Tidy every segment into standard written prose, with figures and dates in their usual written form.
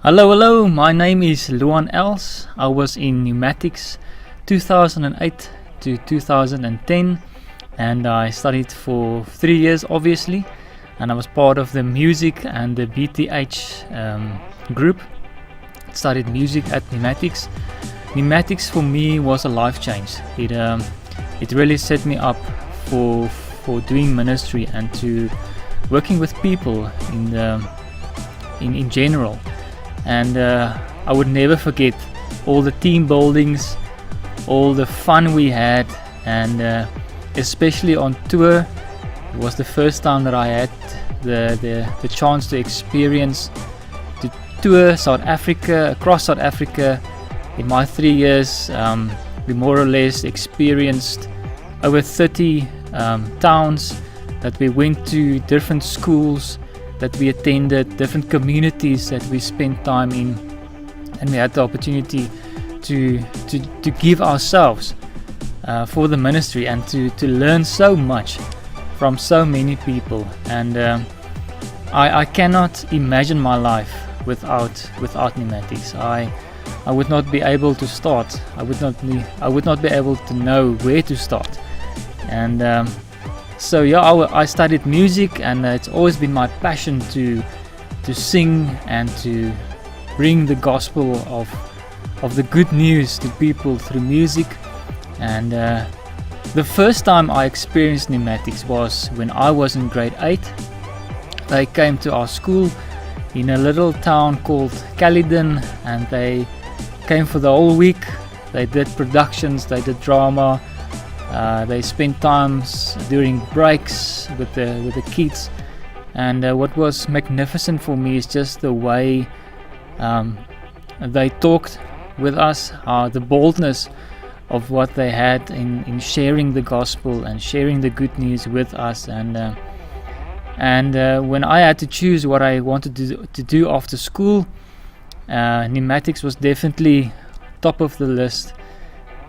Hello, my name is Luan. I was in pneumatics 2008 to 2010 and I studied for 3 years obviously, and I was part of the music and the BTH group. Studied music at pneumatics. Pneumatics for me was a life change. It really set me up for doing ministry and to working with people in general. And I would never forget all the team buildings, all the fun we had, and especially on tour. It was the first time that I had the chance to experience to tour South Africa, across South Africa. In my 3 years, we more or less experienced over 30 towns that we went to, different schools that we attended, different communities that we spent time in, and we had the opportunity to give ourselves for the ministry and to learn so much from so many people. And I cannot imagine my life without pneumatics. I would not be able to start. I would not be able to know where to start. And so I studied music, and it's always been my passion to sing and to bring the gospel of the good news to people through music. And the first time I experienced pneumatics was when I was in grade 8. They came to our school in a little town called Caledon, and they came for the whole week. They did productions, they did drama. They spent times during breaks with the kids, and what was magnificent for me is just the way they talked with us, the boldness of what they had in sharing the gospel and sharing the good news with us. And when I had to choose what I wanted to do after school, pneumatics was definitely top of the list.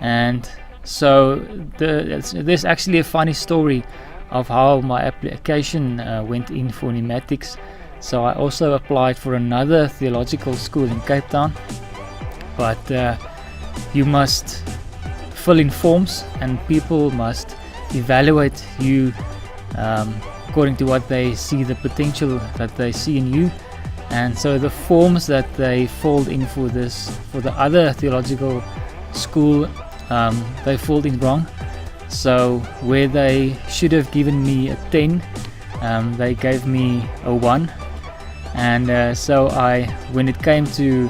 And so there's actually a funny story of how my application went in for pneumatics. So I also applied for another theological school in Cape Town, but you must fill in forms and people must evaluate you according to what they see, the potential that they see in you. And so the forms that they filled in for the other theological school, they filled in wrong. So where they should have given me a 10, they gave me a 1. And so when it came to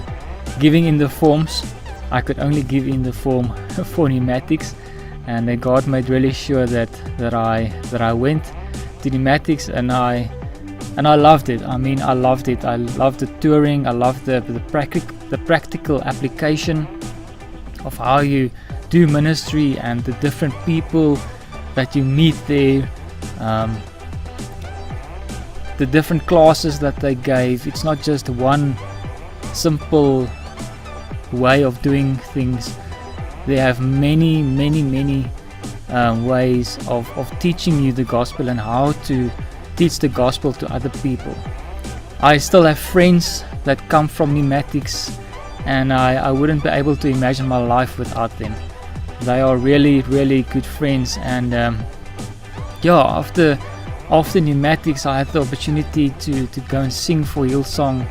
giving in the forms, I could only give in the form for pneumatics. And God made really sure that I went to pneumatics, and I loved it. I mean, I loved it. I loved the touring. I loved the practical application of how you do ministry and the different people that you meet there, the different classes that they gave. It's not just one simple way of doing things. They have many ways of teaching you the gospel and how to teach the gospel to other people. I still have friends that come from pneumatics, and I wouldn't be able to imagine my life without them. They are really good friends. And after pneumatics, I had the opportunity to go and sing for Hillsong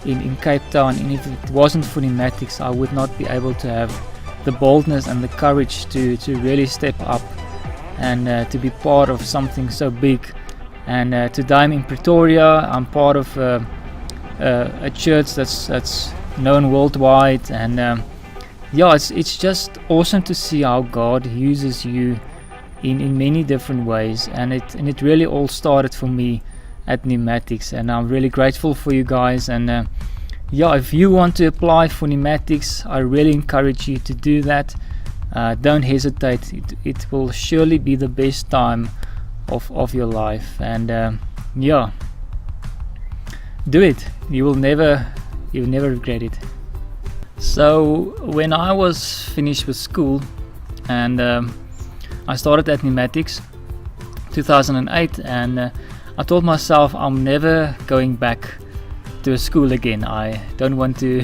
in Cape Town, and if it wasn't for pneumatics, I would not be able to have the boldness and the courage to really step up and to be part of something so big. And today I'm in Pretoria. I'm part of a church that's known worldwide, and it's just awesome to see how God uses you in many different ways. And it really all started for me at pneumatics, and I'm really grateful for you guys. And if you want to apply for pneumatics, I really encourage you to do that. Don't hesitate. It will surely be the best time of your life. And do it. You'll never regret it. So when I was finished with school, and I started at pneumatics 2008, and I told myself I'm never going back to a school again. I don't want to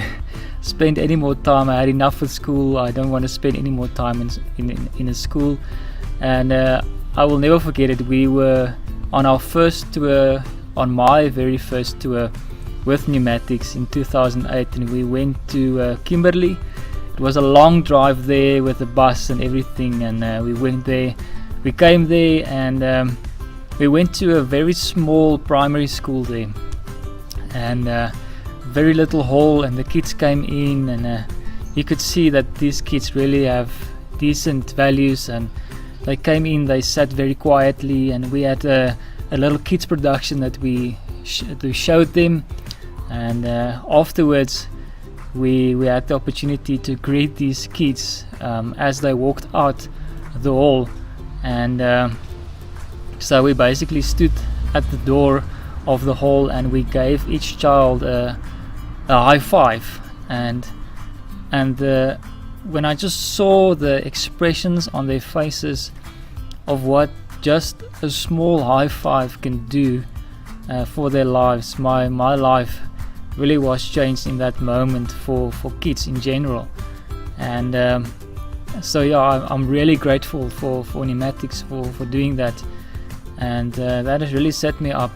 spend any more time. I had enough with school. I don't want to spend any more time in a school. And I will never forget it. We were on our first tour, on my very first tour with pneumatics in 2008, and we went to Kimberley. It was a long drive there with the bus and everything, and we went there. We came there, and we went to a very small primary school there, and very little hall, and the kids came in, and you could see that these kids really have decent values, and they came in, they sat very quietly, and we had a little kids production that we showed them, and afterwards we had the opportunity to greet these kids as they walked out the hall, and so we basically stood at the door of the hall, and we gave each child a high five, and when I just saw the expressions on their faces of what just a small high five can do for their lives, my life really was changed in that moment for kids in general. And so yeah, I'm really grateful for pneumatics for doing that, and that has really set me up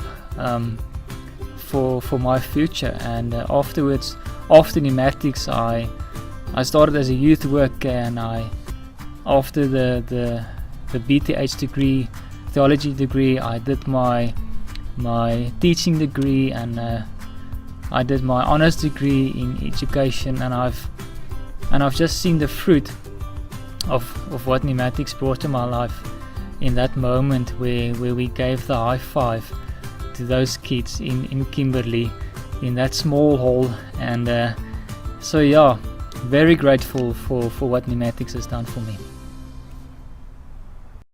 for my future. And afterwards, after pneumatics, I started as a youth worker, and after the BTH degree, theology degree, I did my teaching degree, and I did my honors degree in education, and I've just seen the fruit of what pneumatics brought to my life in that moment where we gave the high five to those kids in Kimberley in that small hall. And so yeah, very grateful for what pneumatics has done for me.